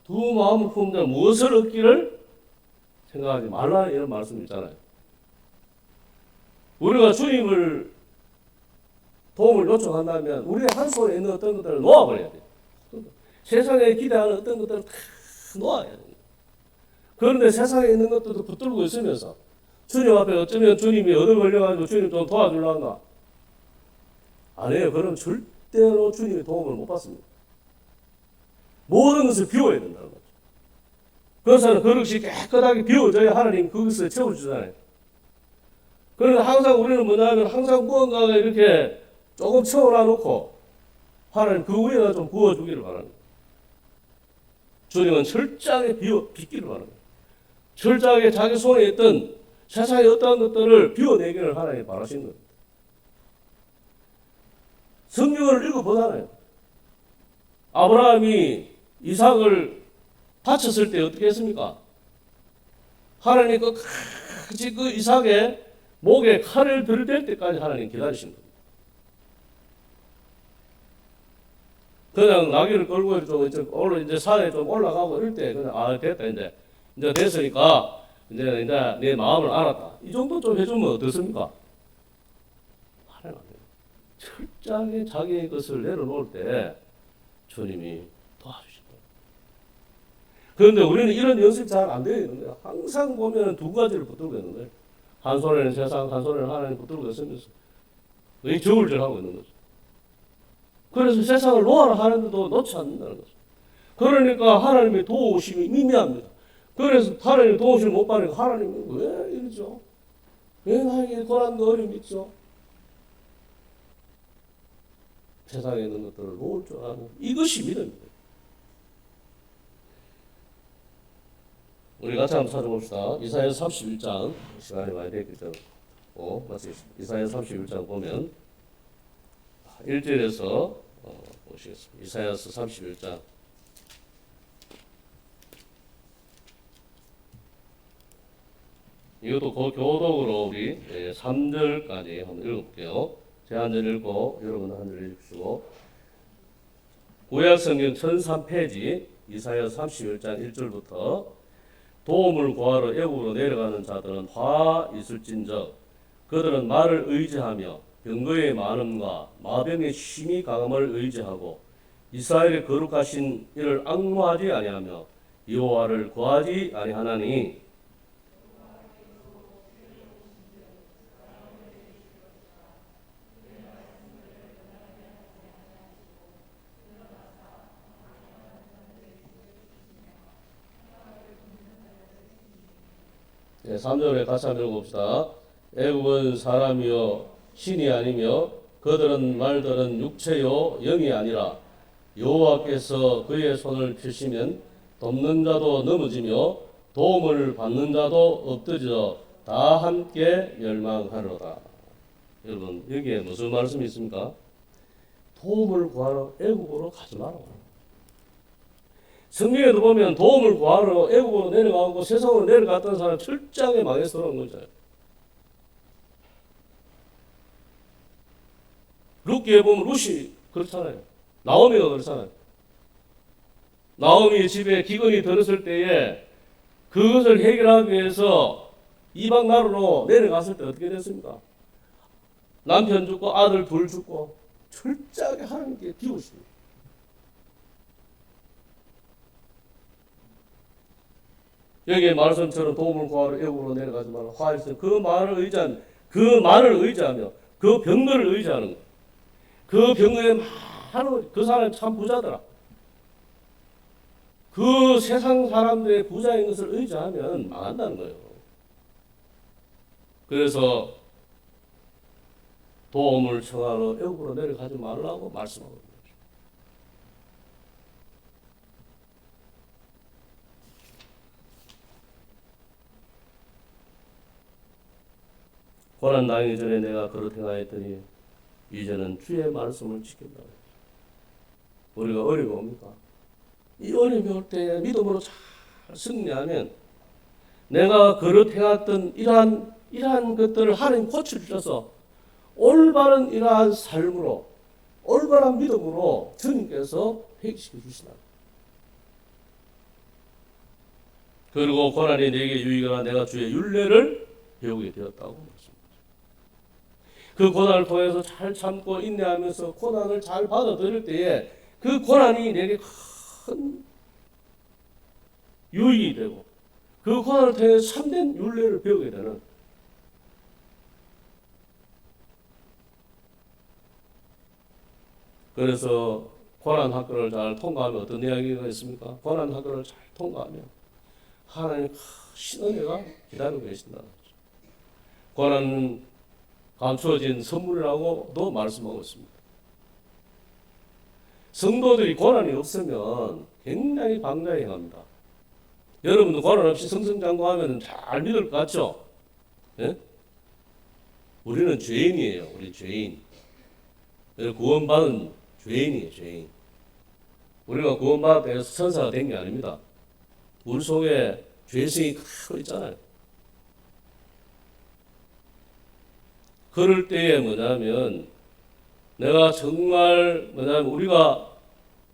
두 마음을 품는다. 무엇을 얻기를 생각하지 말라, 이런 말씀 있잖아요. 우리가 주님을 도움을 요청한다면 우리의 한 손에 있는 어떤 것들을 놓아버려야 돼요. 세상에 기대하는 어떤 것들을 다 놓아야 돼요. 그런데 세상에 있는 것들도 붙들고 있으면서 주님 앞에 어쩌면 주님이 얻어 걸려가지고 주님 좀 도와주려는가? 아니에요. 그럼 절대로 주님의 도움을 못 받습니다. 모든 것을 비워야 된다는 거죠. 그래서 그릇이 깨끗하게 비워져야 하나님 그것을 채워주잖아요. 그런데 항상 우리는 뭐냐면 항상 무언가가 이렇게 조금 채워놔놓고 하나님 그 위에다 좀 부어주기를 바랍니다. 주님은 철저하게 빚기를 바랍니다. 철저하게 자기 손에 있던 세상의 어떠한 것들을 비워내기를 하나님 바라시는 겁니다. 성경을 읽어보잖아요. 아브라함이 이삭을 바쳤을 때 어떻게 했습니까? 하나님 끝까지 그 이삭의 목에 칼을 들이댈 때까지 하나님 기다리신 겁니다. 그냥 나귀를 끌고 이제 산에 좀 올라가고 이럴 때 그냥 됐다 이제 됐으니까 이제 내 마음을 알았다. 이 정도 좀 해주면 어떻습니까? 하나님 안 돼요. 철저하게 자기의 것을 내려놓을 때 주님이 도와주신다. 그런데 우리는 이런 연습이 잘 안 되어 있는 거예요. 항상 보면 두 가지를 붙들고 있는 거예요. 한 손에는 세상, 한 손에는 하나님 붙들고 있으면서 이 저울질하고 있는 거죠. 그래서 세상을 놓아라 하는데도 놓지 않는다는 거죠. 그러니까 하나님의 도우심이 미미합니다. 그래서 하나님의 도우심을 못 받으니까 하나님은 왜 이러죠? 왜 나에게 고난과 어려움이 있죠? 세상에 있는 것들을 놓을 줄 아는 이것이 믿음입니다. 우리 같이 한번 찾아봅시다. 이사야서 31장, 시간이 많이 됐기 때문에 마치겠습니다. 이사야서 31장 보면 1절에서 보시겠습니다. 이사야서 31장 이것도 교독으로 우리 3절까지 한번 읽어볼게요. 제가 한 절 읽고 여러분 한 절 읽으시고, 구약성경 1003페이지 이사야 31장 1절부터 도움을 구하러 애국으로 내려가는 자들은 화 있을진적 그들은 말을 의지하며 병거의 많음과 마병의 심히 강함을 의지하고 이스라엘의 거룩하신 이를 앙무하지 아니하며 여호와를 구하지 아니하나니 네, 3절에 같이 한번 읽어봅시다. 애국은 사람이요 신이 아니며 그들은 말들은 육체요 영이 아니라 여호와께서 그의 손을 펴시면 돕는 자도 넘어지며 도움을 받는 자도 엎드려 다 함께 멸망하리로다. 여러분 여기에 무슨 말씀이 있습니까? 도움을 구하러 애국으로 가지 마라. 성경에도 보면 도움을 구하러 애국으로 내려가고 세상으로 내려갔던 사람 철저하게 망해서 돌아온 거죠. 룻기에 보면 룻이 그렇잖아요. 나오미가 그렇잖아요. 나오미 집에 기근이 들었을 때에 그것을 해결하기 위해서 이방 나라로 내려갔을 때 어떻게 됐습니까? 남편 죽고 아들 둘 죽고 철저하게 하나님께 비우십니다. 여기에 말씀처럼 도움을 구하러 애국으로 내려가지 말라. 화했어요. 그 말을 의지하며 그 병거를 의지하는 거예요. 그 병거에 많은 그 사람이 참 부자더라. 그 세상 사람들의 부자인 것을 의지하면 망한다는 거예요. 그래서 도움을 청하러 애국으로 내려가지 말라고 말씀하고 있습니다. 고난 당하기 전에 내가 그렇게 행하였더니 이제는 주의 말씀을 지킨다. 우리가 어려움이 옵니까? 이 어려움이 올 때 믿음으로 잘 승리하면 내가 그릇 행했던 이러한 것들을 하나님 고쳐주셔서 올바른 이러한 삶으로 올바른 믿음으로 주님께서 회개시켜 주시나. 그리고 고난이 내게 유익하나 내가 주의 율례를 배우게 되었다고 말씀합니다. 그 고난을 통해서 잘 참고 인내하면서 고난을 잘 받아들일 때에 그 고난이 내게 큰 유익이 되고 그 고난을 통해서 참된 율례를 배우게 되는, 그래서 고난 학교를 잘 통과하면 어떤 이야기가 있습니까? 고난 학교를 잘 통과하면 하나님 큰 은혜가 기다리고 계신다. 고난 감추어진 선물이라고도 말씀하고 있습니다. 성도들이 고난이 없으면 굉장히 방자해 합니다. 여러분도 고난 없이 승승장구하면 잘 믿을 것 같죠? 예? 우리는 죄인이에요. 우리 죄인. 구원받은 죄인이에요. 죄인. 우리가 구원받았다 해서 천사가 된 게 아닙니다. 우리 속에 죄성이 그대로 있잖아요. 그럴 때에 뭐냐면 내가 정말 뭐냐면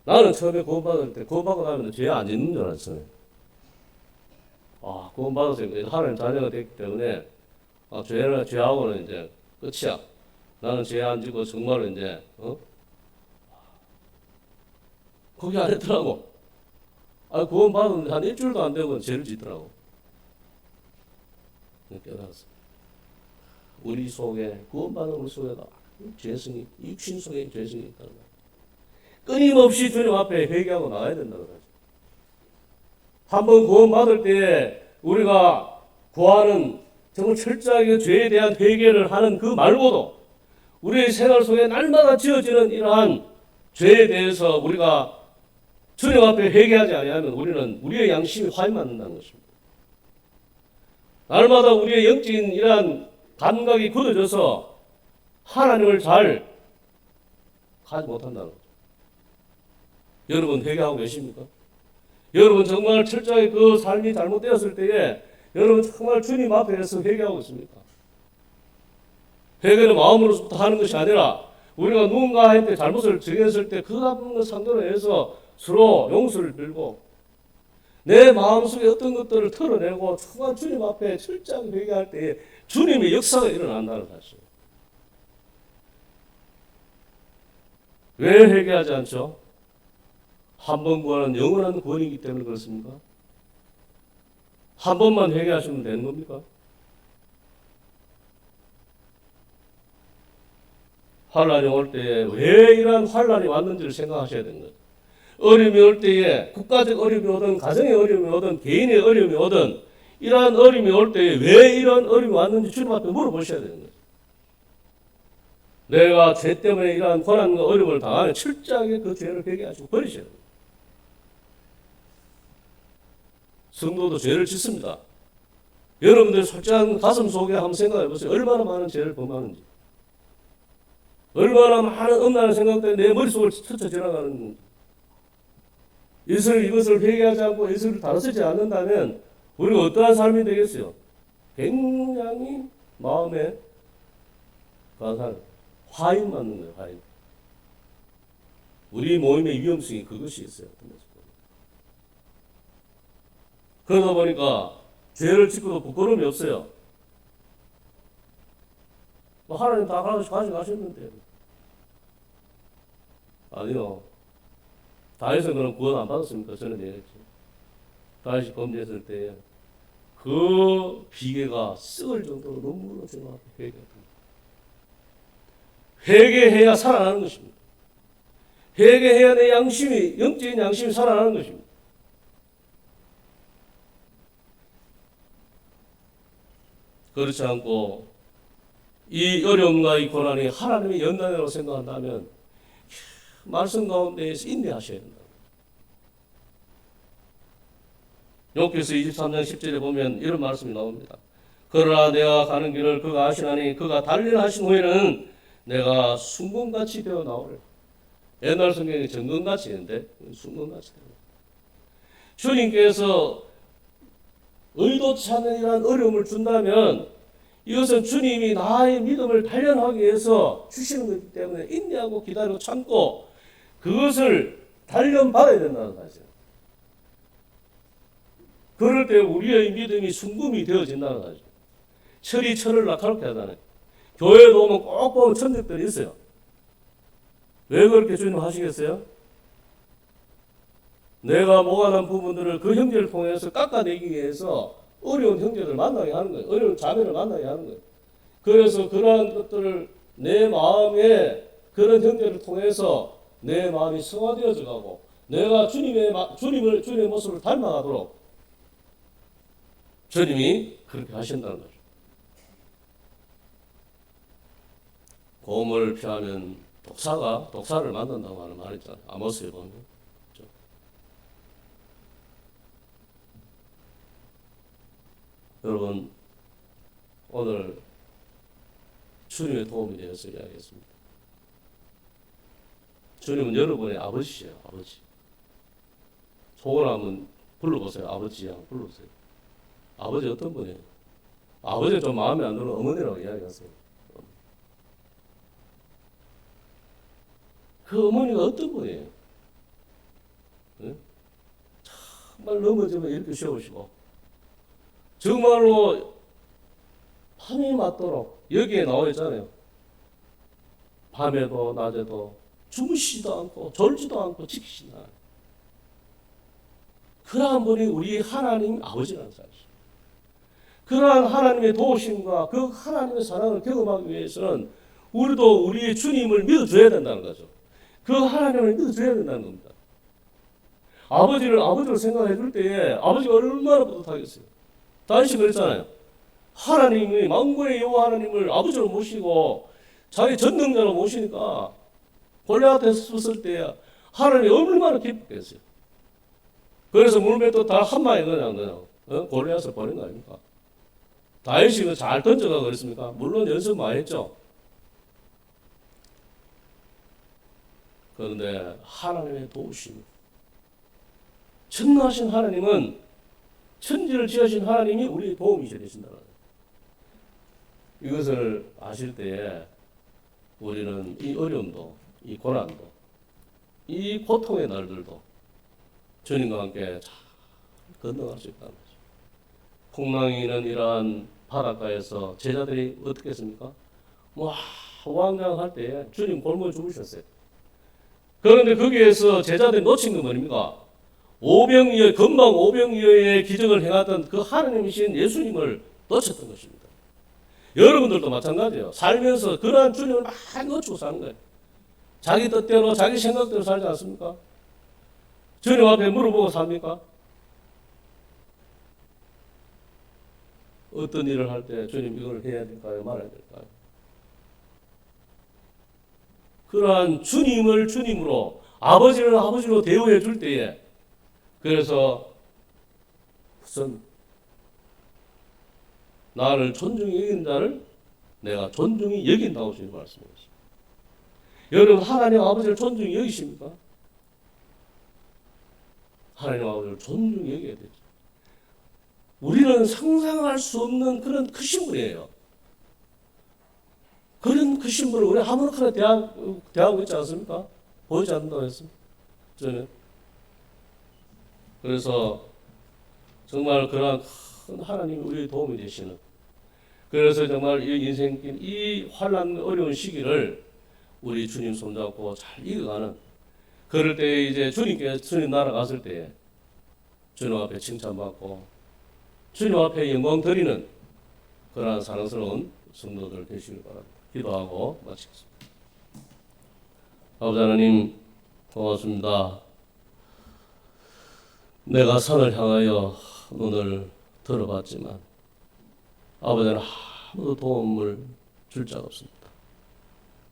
나는 처음에 구원받을 때 구원받고 나면 죄 안 짓는 줄 알았어요. 구원받았어요. 하나님 자녀가 됐기 때문에 죄하고는 이제 끝이야. 나는 죄 안 지고 정말로 이제 거기 안 했더라고. 구원받았는데 한 일주일도 안 되고 죄를 짓더라고. 깨달았어. 우리 속에 구원받은 우리 속에도 죄성이, 육신 속에 죄성이 있다는 거예요. 끊임없이 주님 앞에 회개하고 나가야 된다는 거죠. 한번 구원받을 때 우리가 구하는 정말 철저하게 죄에 대한 회개를 하는 그 말고도 우리의 생활 속에 날마다 지어지는 이러한 죄에 대해서 우리가 주님 앞에 회개하지 아니하면 우리는 우리의 양심이 화에 맞는다는 것입니다. 날마다 우리의 영적인 이러한 감각이 굳어져서 하나님을 잘 가지 못한다는 거죠. 여러분 회개하고 계십니까? 여러분 정말 철저하게 그 삶이 잘못되었을 때에 여러분 정말 주님 앞에서 회개하고 있습니까? 회개는 마음으로부터 하는 것이 아니라 우리가 누군가한테 잘못을 저질렀을 때 그 상대로 해서 서로 용서를 빌고 내 마음속에 어떤 것들을 털어내고 정말 주님 앞에 철저하게 회개할 때에 주님의 역사가 일어난다는 사실. 왜 회개하지 않죠? 한 번 구하는 영원한 구원이기 때문에 그렇습니까? 한 번만 회개하시면 되는 겁니까? 환란이 올 때에 왜 이러한 환란이 왔는지를 생각하셔야 되는 거예요. 어려움이 올 때에 국가적 어려움이 오든 가정의 어려움이 오든 개인의 어려움이 오든 이러한 어려움이 올 때에 왜 이러한 어려움이 왔는지 주님 앞에 물어보셔야 되는 거예요. 내가 죄 때문에 이러한 고난과 어려움을 당하면 철저하게 그 죄를 회개하시고 버리셔야 돼요. 성도도 죄를 짓습니다. 여러분들 솔직한 가슴 속에 한번 생각해 보세요. 얼마나 많은 죄를 범하는지. 얼마나 많은 음란한 생각 때문에 내 머릿속을 스쳐 지나가는 이것을 회개하지 않고 이것을 다루지 않는다면 우리가 어떠한 삶이 되겠어요? 굉장히 마음에 화인 맞는 거예요. 화인. 우리 모임의 위험성이 그것이 있어요. 그러다 보니까 죄를 짓고도 부끄러움이 없어요. 하나님 다 가져가셨는데. 아니요. 다윗은 그런 구원 안 받았습니까? 전에 얘기했죠. 다윗이 범죄했을 때 그 비계가 썩을 정도로 눈물로 주님 앞에 회개했습니다. 회개해야 살아나는 것입니다. 회개해야 내 양심이, 영적인 양심이 살아나는 것입니다. 그렇지 않고 이 어려움과 이 고난이 하나님의 연단이라고 생각한다면 말씀 가운데에서 인내하셔야 된다. 욥기서 23장 10절에 보면 이런 말씀이 나옵니다. 그러나 내가 가는 길을 그가 아시나니 그가 달리라 하신 후에는 내가 순금같이 되어 나오리라. 옛날 성경에 정금같이 있는데 순금같이 되어. 주님께서 의도치 않는 이러한 어려움을 준다면 이것은 주님이 나의 믿음을 단련하기 위해서 주시는 것이기 때문에 인내하고 기다리고 참고 그것을 단련받아야 된다는 사실. 그럴 때 우리의 믿음이 순금이 되어진다는 사실. 철이 철을 날카롭게 하잖아요. 교회도 오면 꼭 보면 천적들이 있어요. 왜 그렇게 주님 하시겠어요? 내가 모아난 부분들을 그 형제를 통해서 깎아내기 위해서 어려운 형제를 만나게 하는 거예요. 어려운 자매를 만나게 하는 거예요. 그래서 그러한 것들을 내 마음에 그런 형제를 통해서 내 마음이 성화되어져 가고 내가 주님의 모습을 닮아가도록 주님이 그렇게 하신다는 거죠. 고음을 피하면 독사를 만든다고 하는 말이 있잖아요. 아모스에 보면. 그렇죠? 여러분, 오늘 주님의 도움이 되어서 이야기했습니다. 주님은 여러분의 아버지예요. 아버지. 속을 한번 불러보세요. 아버지야 불러보세요. 아버지 어떤 분이에요? 아버지가 좀 마음에 안 드는 어머니라고 이야기하세요. 그 어머니가 어떤 분이에요? 네? 정말 넘어지면 이렇게 세우시고 정말로 밤이 맞도록 여기에 나와 있잖아요. 밤에도 낮에도 주무시지도 않고 졸지도 않고 지키시나. 그러한 분이 우리 하나님 아버지라는 사실. 그러한 하나님의 도우심과 그 하나님의 사랑을 경험하기 위해서는 우리도 우리의 주님을 믿어줘야 된다는 거죠. 그 하나님을 믿어줘야 된다는 겁니다. 아버지를 생각해 줄 때에 아버지가 얼마나 뿌듯하겠어요. 다윗이 그랬잖아요. 하나님이 만군의 여호와 하나님을 아버지로 모시고 자기 전능자로 모시니까 골리앗에 섰을 때 하나님이 얼마나 기쁘겠어요. 그래서 물맷도 다 한 방에 그냥 골리앗을 버린 거 아닙니까? 다윗이 잘 던져가 그랬습니까? 물론 연습 많이 했죠. 그런데 하나님의 도우심, 전능하신 하나님은 천지를 지으신 하나님이 우리의 도움이 되신다는 거예요. 이것을 아실 때에 우리는 이 어려움도, 이 고난도, 이 고통의 날들도 주님과 함께 잘 건너갈 수 있다는 거죠. 풍랑이는 이러한 바닷가에서 제자들이 어떻게 했습니까? 호황장할 때에 주님 굶어 죽으셨어요. 그런데 거기에서 제자들이 놓친 건 뭡니까? 오병이어, 금방 오병이어의 기적을 행하던 그 하나님이신 예수님을 놓쳤던 것입니다. 여러분들도 마찬가지예요. 살면서 그러한 주님을 많이 놓치고 사는 거예요. 자기 뜻대로, 자기 생각대로 살지 않습니까? 주님 앞에 물어보고 삽니까? 어떤 일을 할 때 주님 이걸 해야 될까요? 말아야 될까요? 그러한 주님을 주님으로, 아버지를 아버지로 대우해 줄 때에, 그래서 우선 나를 존중히 여기는 자를 내가 존중히 여긴다고 주님 말씀하셨습니다. 여러분 하나님 아버지를 존중히 여기십니까? 하나님 아버지를 존중히 여겨야 되죠. 우리는 상상할 수 없는 그런 크신 분이에요. 그런 크신 분을 우리 아무렇게나 대하고 있지 않습니까? 보이지 않는다고 했습니다. 저는 그래서 정말 그러한 큰 하나님이 우리의 도움이 되시는, 그래서 정말 이 인생길 이 환난 어려운 시기를 우리 주님 손잡고 잘 이겨가는, 그럴 때 이제 주님 나라 갔을 때 주님 앞에 칭찬받고 주님 앞에 영광 드리는 그러한 사랑스러운 성도들 되시길 바랍니다. 기도하고 마치겠습니다. 아버지 하나님 고맙습니다. 내가 산을 향하여 눈을 들어봤지만 아버지는 아무도 도움을 줄 자가 없습니다.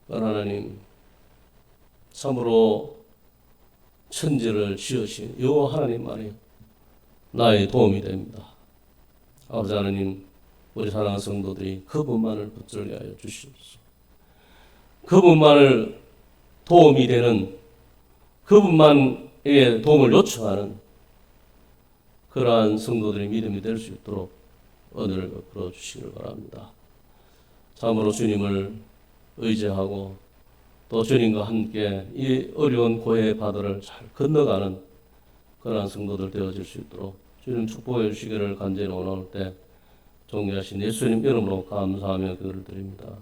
하나님 참으로 천지를 지으신 여호와 하나님만이 나의 도움이 됩니다. 아버지 하나님, 우리 사랑하는 성도들이 그분만을 붙들게 하여 주시옵소서. 그분만을 도움이 되는, 그분만의 도움을 요청하는 그러한 성도들의 믿음이 될 수 있도록 은혜를 베풀어 주시길 바랍니다. 참으로 주님을 의지하고 또 주님과 함께 이 어려운 고해의 바다를 잘 건너가는 그러한 성도들 되어질 수 있도록 주님 축복해 주시기를 간절히 원할 때 존귀하신 예수님 이름으로 감사하며 기도를 드립니다.